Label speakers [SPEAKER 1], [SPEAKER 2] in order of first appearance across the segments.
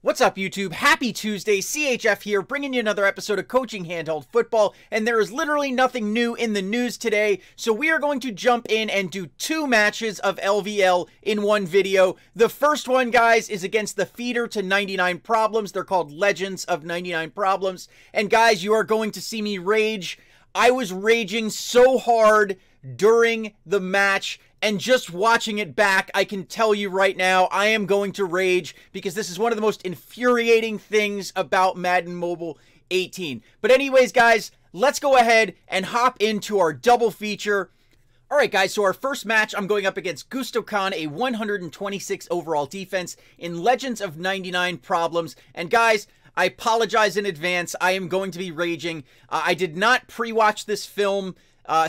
[SPEAKER 1] What's up, YouTube? Happy Tuesday, CHF here, bringing you another episode of Coaching Handheld Football, and there is literally nothing new in the news today, so we are going to jump in and do two matches of LVL in one video. The first one, guys, is against the feeder to 99 Problems. They're called Legends of 99 Problems, and guys, you are going to see me rage. I was raging so hard during the match, and just watching it back, I can tell you right now, I am going to rage because this is one of the most infuriating things about Madden Mobile 18. But anyways, guys, let's go ahead and hop into our double feature. Alright guys, so our first match, I'm going up against Gusto Khan, a 126 overall defense in Legends of 99 Problems. And guys, I apologize in advance, I am going to be raging. I did not pre-watch this film.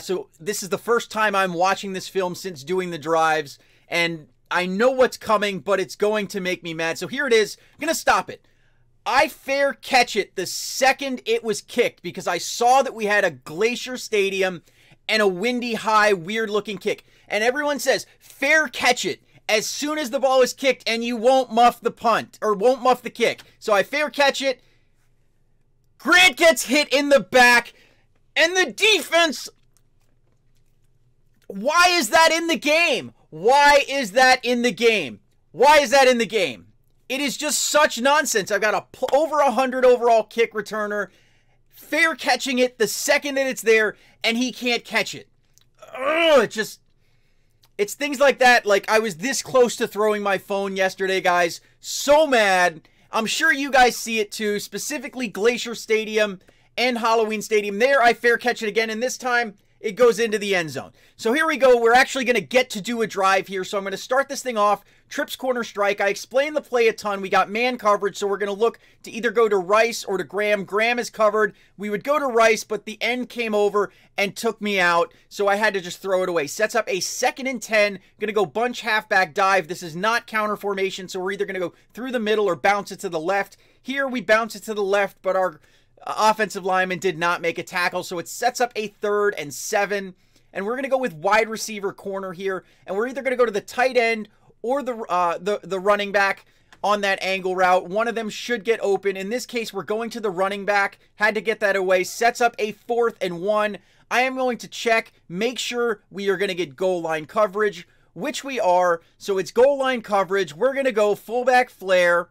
[SPEAKER 1] So this is the first time I'm watching this film since doing the drives, and I know what's coming, but it's going to make me mad. So here it is. I'm going to stop it. I fair catch it the second it was kicked because I saw that we had a Glacier Stadium and a windy high, weird-looking kick. And everyone says, fair catch it as soon as the ball is kicked and you won't muff the punt, or won't muff the kick. So I fair catch it. Grant gets hit in the back, and the defense... Why is that in the game? Why is that in the game? Why is that in the game? It is just such nonsense. I've got a over 100 overall kick returner, fair catching it the second that it's there, and he can't catch it. Ugh, it's things like that. Like, I was this close to throwing my phone yesterday, guys. So mad. I'm sure you guys see it too, specifically Glacier Stadium and Halloween Stadium. There, I fair catch it again, and this time it goes into the end zone. So here we go. We're actually going to get to do a drive here. So I'm going to start this thing off. Trips corner strike. I explained the play a ton. We got man coverage. So we're going to look to either go to Rice or to Graham. Graham is covered. We would go to Rice, but the end came over and took me out. So I had to just throw it away. Sets up a 2nd and 10. Going to go bunch halfback dive. This is not counter formation. So we're either going to go through the middle or bounce it to the left. Here we bounce it to the left, but our offensive lineman did not make a tackle, so it sets up a 3rd and 7, and we're going to go with wide receiver corner here, and we're either going to go to the tight end or the running back on that angle route. One of them should get open. In this case, we're going to the running back. Had to get that away. Sets up a 4th and 1. I am going to check, make sure we are going to get goal line coverage, which we are. So it's goal line coverage. We're going to go fullback flare,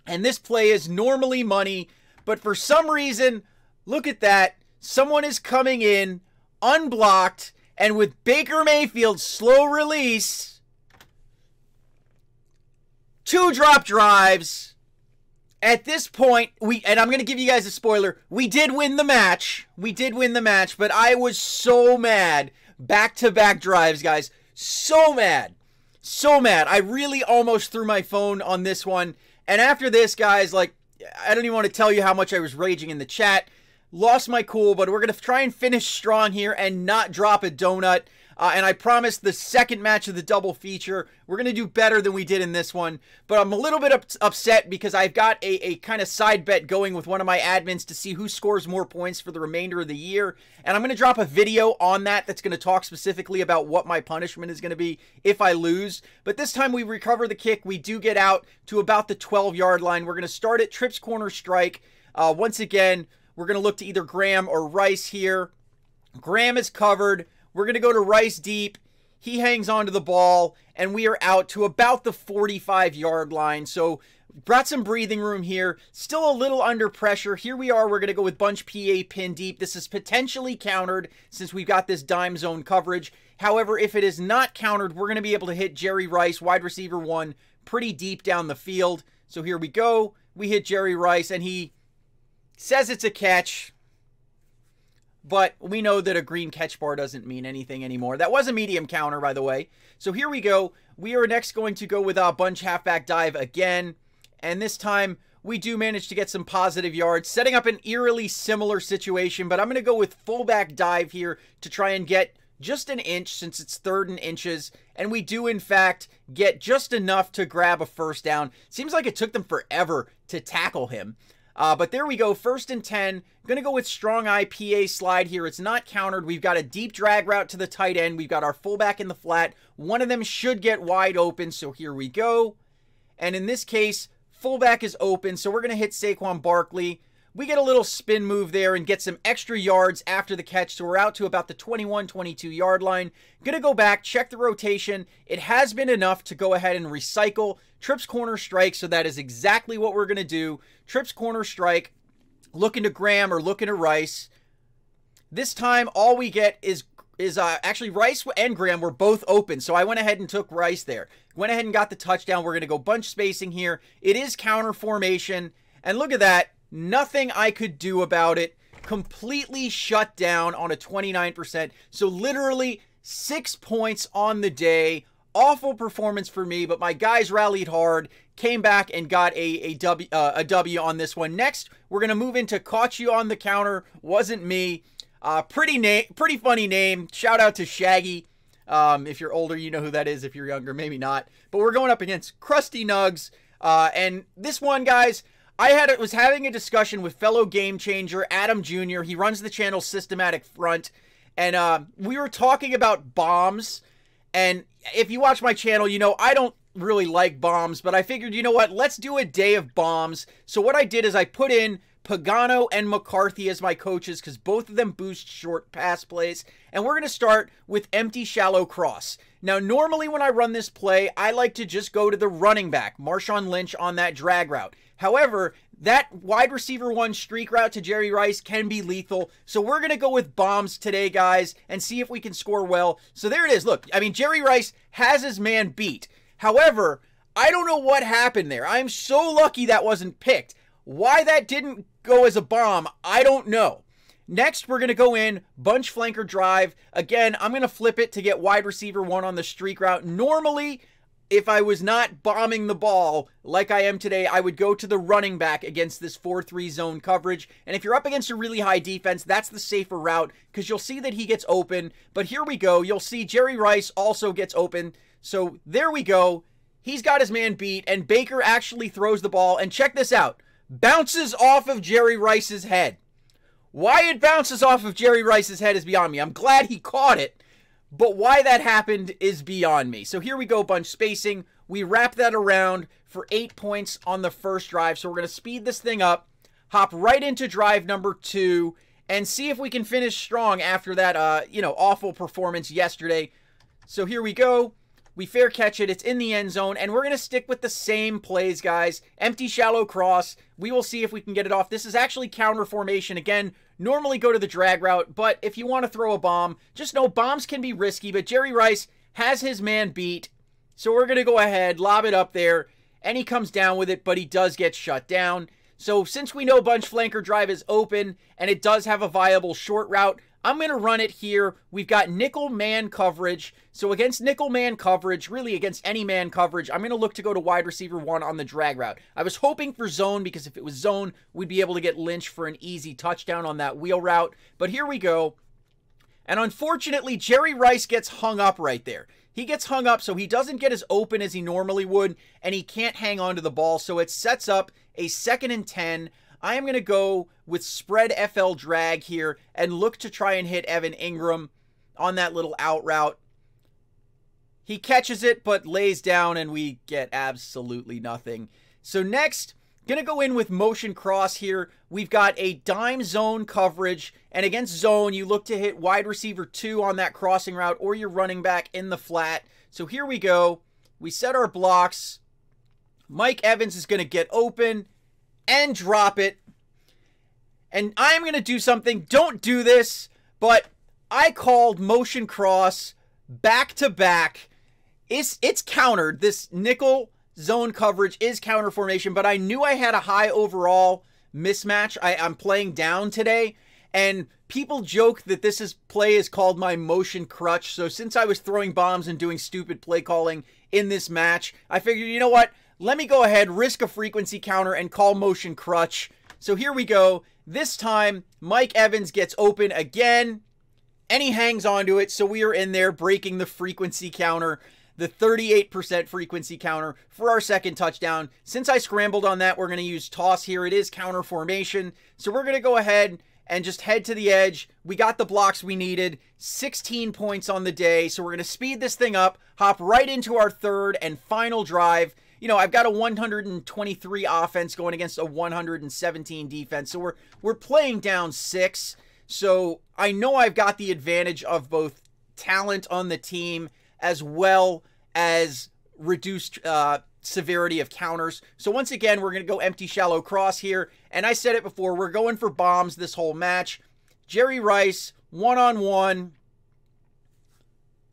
[SPEAKER 1] and this play is normally money. But for some reason, look at that. Someone is coming in unblocked, and with Baker Mayfield's slow release, 2 drop drives. At this point, and I'm going to give you guys a spoiler, we did win the match. We did win the match, but I was so mad. Back-to-back drives, guys. So mad. So mad. I really almost threw my phone on this one. And after this, guys, like, I don't even want to tell you how much I was raging in the chat. Lost my cool, but we're going to try and finish strong here and not drop a donut. And I promise the second match of the double feature, we're going to do better than we did in this one. But I'm a little bit upset because I've got a kind of side bet going with one of my admins to see who scores more points for the remainder of the year. And I'm going to drop a video on that that's going to talk specifically about what my punishment is going to be if I lose. But this time we recover the kick. We do get out to about the 12-yard line. We're going to start at trips corner strike. Once again, we're going to look to either Graham or Rice here. Graham is covered. We're going to go to Rice deep. He hangs onto the ball, and we are out to about the 45-yard line. So brought some breathing room here. Still a little under pressure. Here we are. We're going to go with bunch PA pin deep. This is potentially countered since we've got this dime zone coverage. However, if it is not countered, we're going to be able to hit Jerry Rice, wide receiver 1, pretty deep down the field. So here we go. We hit Jerry Rice, and he says it's a catch. But we know that a green catch bar doesn't mean anything anymore. That was a medium counter, by the way. So here we go. We are next going to go with a bunch halfback dive again. And this time, we do manage to get some positive yards, setting up an eerily similar situation. But I'm going to go with fullback dive here to try and get just an inch since it's 3rd and inches. And we do, in fact, get just enough to grab a 1st down. Seems like it took them forever to tackle him. But there we go, 1st and 10. Going to go with strong eye PA slide here. It's not countered. We've got a deep drag route to the tight end. We've got our fullback in the flat. One of them should get wide open, so here we go. And in this case, fullback is open, so we're going to hit Saquon Barkley. We get a little spin move there and get some extra yards after the catch, so we're out to about the 21, 22-yard line. Going to go back, check the rotation. It has been enough to go ahead and recycle trips corner strike, so that is exactly what we're going to do. Trips corner strike, looking to Graham or looking to Rice. This time, all we get is actually Rice and Graham were both open, so I went ahead and took Rice there. Went ahead and got the touchdown. We're going to go bunch spacing here. It is counter formation, and look at that. Nothing I could do about it. Completely shut down on a 29%. So literally 6 points on the day. Awful performance for me, but my guys rallied hard, came back and got a W on this one. Next, we're going to move into Caught You on the Counter. Wasn't me. Pretty funny name. Shout out to Shaggy. If you're older, you know who that is. If you're younger, maybe not. But we're going up against Krusty Nugs. And this one, guys, I was having a discussion with fellow game changer AdamJunior. He runs the channel Systematic Front, and we were talking about bombs. And if you watch my channel, you know I don't really like bombs, but I figured, you know what, let's do a day of bombs. So what I did is I put in Pagano and McCarthy as my coaches because both of them boost short pass plays. And we're going to start with empty shallow cross. Now, normally when I run this play, I like to just go to the running back, Marshawn Lynch, on that drag route. However, that wide receiver one streak route to Jerry Rice can be lethal. So we're going to go with bombs today, guys, and see if we can score well. So there it is. Look, I mean, Jerry Rice has his man beat. However, I don't know what happened there. I'm so lucky that wasn't picked. Why that didn't go as a bomb, I don't know. Next, we're going to go in bunch flanker drive. Again, I'm going to flip it to get wide receiver one on the streak route. Normally, if I was not bombing the ball like I am today, I would go to the running back against this 4-3 zone coverage. And if you're up against a really high defense, that's the safer route because you'll see that he gets open. But here we go. You'll see Jerry Rice also gets open. So there we go. He's got his man beat, and Baker actually throws the ball. And check this out. Bounces off of Jerry Rice's head. Why it bounces off of Jerry Rice's head is beyond me. I'm glad he caught it, but why that happened is beyond me. So here we go, bunch spacing. We wrap that around for 8 points on the first drive. So we're going to speed this thing up, hop right into drive number 2, and see if we can finish strong after that, awful performance yesterday. So here we go. We fair catch it. It's in the end zone, and we're going to stick with the same plays, guys. Empty shallow cross. We will see if we can get it off. This is actually counter formation. Again, normally go to the drag route, but if you want to throw a bomb, just know bombs can be risky, but Jerry Rice has his man beat. So we're going to go ahead, lob it up there, and he comes down with it, but he does get shut down. So since we know bunch flanker drive is open, and it does have a viable short route, I'm going to run it here. We've got nickel man coverage. So against nickel man coverage, really against any man coverage, I'm going to look to go to wide receiver one on the drag route. I was hoping for zone because if it was zone, we'd be able to get Lynch for an easy touchdown on that wheel route. But here we go. And unfortunately, Jerry Rice gets hung up right there. He gets hung up, so he doesn't get as open as he normally would, and he can't hang on to the ball. So it sets up a 2nd and 10. I am going to go with spread FL drag here and look to try and hit Evan Ingram on that little out route. He catches it, but lays down, and we get absolutely nothing. So next, going to go in with motion cross here. We've got a dime zone coverage, and against zone, you look to hit wide receiver 2 on that crossing route or your running back in the flat. So here we go. We set our blocks. Mike Evans is going to get open and drop it. And I'm going to do something. Don't do this, but I called motion cross back to back. It's countered. This nickel zone coverage is counter formation, but I knew I had a high overall mismatch. I'm playing down today, and people joke that play is called my motion crutch. So since I was throwing bombs and doing stupid play calling in this match, I figured, you know what? Let me go ahead, risk a frequency counter, and call motion crutch. So here we go. This time, Mike Evans gets open again, and he hangs onto it. So we are in there breaking the frequency counter, the 38% frequency counter for our second touchdown. Since I scrambled on that, we're going to use toss here. It is counter formation. So we're going to go ahead and just head to the edge. We got the blocks we needed. 16 points on the day. So we're going to speed this thing up, hop right into our third and final drive. you know, I've got a 123 offense going against a 117 defense. So we're playing down 6. So I know I've got the advantage of both talent on the team as well as reduced severity of counters. So once again, we're going to go empty shallow cross here. And I said it before, we're going for bombs this whole match. Jerry Rice, one-on-one.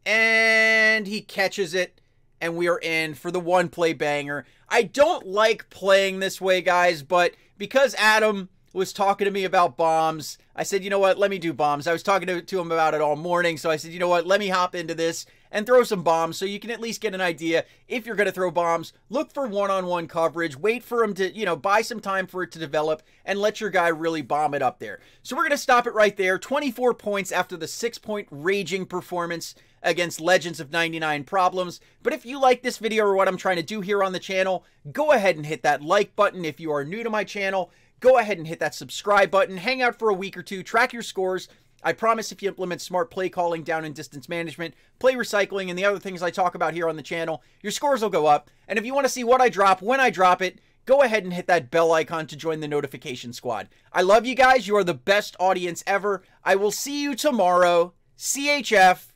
[SPEAKER 1] And he catches it. And we are in for the one-play banger. I don't like playing this way, guys, but because Adam was talking to me about bombs, I said, you know what, let me do bombs. I was talking to him about it all morning, so I said, you know what, let me hop into this and throw some bombs so you can at least get an idea. If you're going to throw bombs, look for one-on-one coverage, wait for him to, you know, buy some time for it to develop, and let your guy really bomb it up there. So we're going to stop it right there. 24 points after the 6-point raging performance against Legends of 99 Problems. But if you like this video or what I'm trying to do here on the channel, go ahead and hit that like button. If you are new to my channel, go ahead and hit that subscribe button. Hang out for a week or two, track your scores. I promise if you implement smart play calling, down and distance management, play recycling, and the other things I talk about here on the channel, your scores will go up. And if you want to see what I drop, when I drop it, go ahead and hit that bell icon to join the notification squad. I love you guys. You are the best audience ever. I will see you tomorrow. CHF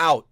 [SPEAKER 1] out.